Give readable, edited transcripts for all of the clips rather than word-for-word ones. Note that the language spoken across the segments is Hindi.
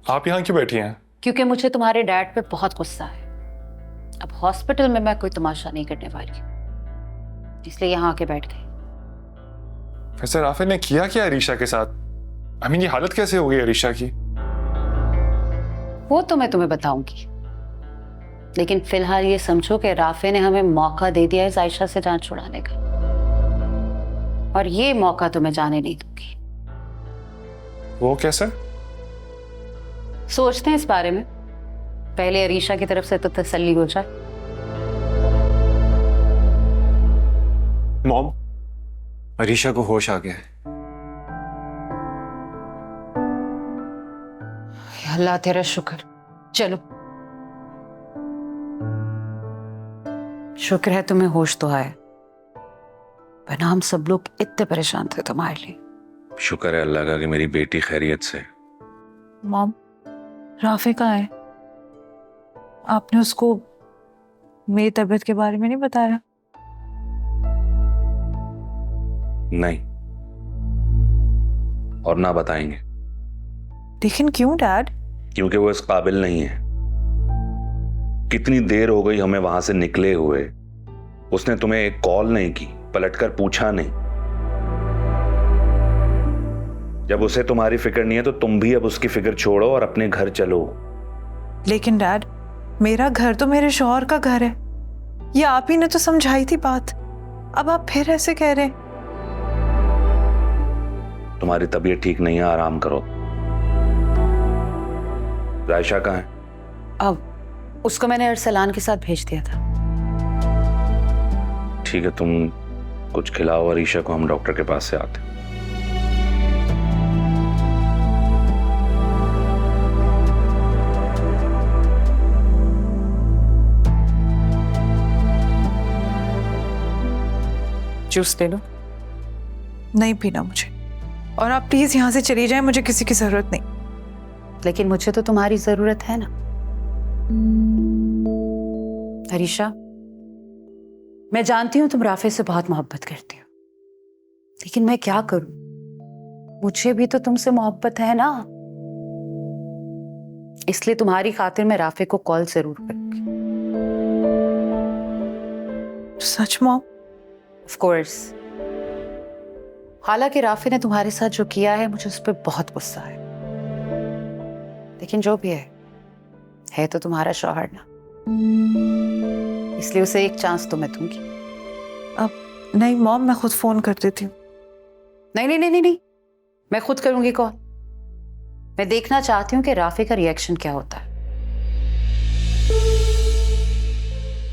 आप यहाँ क्यों बैठी हैं? क्योंकि मुझे तुम्हारे डैड पे बहुत गुस्सा है। अब हॉस्पिटल में मैं कोई तमाशा नहीं करने वाली, इसलिए यहाँ आके बैठ गई। वैसे राफे ने किया क्या अरीशा के साथ? ये हालत कैसे हो गई अरीशा की? वो तो मैं तुम्हें बताऊंगी, लेकिन फिलहाल ये समझो कि राफे ने हमें मौका दे दिया है आयशा से जान छुड़ाने का, और ये मौका तो मैं जाने नहीं दूंगी। वो कैसे? सोचते हैं इस बारे में, पहले अरीशा की तरफ से तो तसल्ली हो जाए। मॉम, अरीशा को होश आ गया है। अल्लाह तेरा शुक्र। चलो, शुक्र है तुम्हें होश तो आया, वरना हम सब लोग इतने परेशान थे तुम्हारे लिए। शुक्र है अल्लाह का कि मेरी बेटी खैरियत से। मॉम, राफे कहाँ है? आपने उसको मेरी तबीयत के बारे में नहीं बताया? नहीं, और ना बताएंगे। लेकिन क्यों डैड? क्योंकि वो इस काबिल नहीं है। कितनी देर हो गई हमें वहां से निकले हुए, उसने तुम्हें एक कॉल नहीं की, पलटकर पूछा नहीं। जब उसे तुम्हारी फिक्र नहीं है तो तुम भी अब उसकी फिक्र छोड़ो और अपने घर चलो। लेकिन डैड, मेरा घर तो मेरे शौहर का घर है, ये आप ही ने तो समझाई थी बात, अब आप फिर ऐसे कह रहे हैं। तुम्हारी तबीयत ठीक नहीं है, आराम करो। रायशा कहाँ है? अब उसको मैंने अरसलान के साथ भेज दिया था। ठीक है, तुम कुछ खिलाओ अरीशा को, हम डॉक्टर के पास से आते हैं। जूस ले लो। नहीं पीना मुझे, और आप प्लीज यहाँ से चली जाएं, मुझे किसी की जरूरत नहीं। लेकिन मुझे तो तुम्हारी जरूरत है ना अरीशा। मैं जानती हूं तुम राफे से बहुत मोहब्बत करती हो, लेकिन मैं क्या करूं, मुझे भी तो तुमसे मोहब्बत है ना, इसलिए तुम्हारी खातिर मैं राफे को कॉल जरूर करूंगी। सच मॉम? Of course. हालांकि राफे ने तुम्हारे साथ जो किया है, मुझे उस पर बहुत गुस्सा है, लेकिन जो भी है तो तुम्हारा शौहर ना, इसलिए उसे एक चांस तो मैं दूंगी। अब नहीं मॉम, मैं खुद फोन कर देती हूँ। नहीं नहीं नहीं नहीं नहीं, मैं खुद करूंगी कॉल। मैं देखना चाहती हूँ कि राफे का रिएक्शन क्या होता है,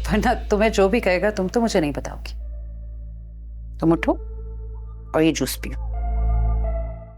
वरना तुम्हें जो भी कहेगा तुम तो मुझे नहीं बताओगी। तुम उठो और ये जूस पियो।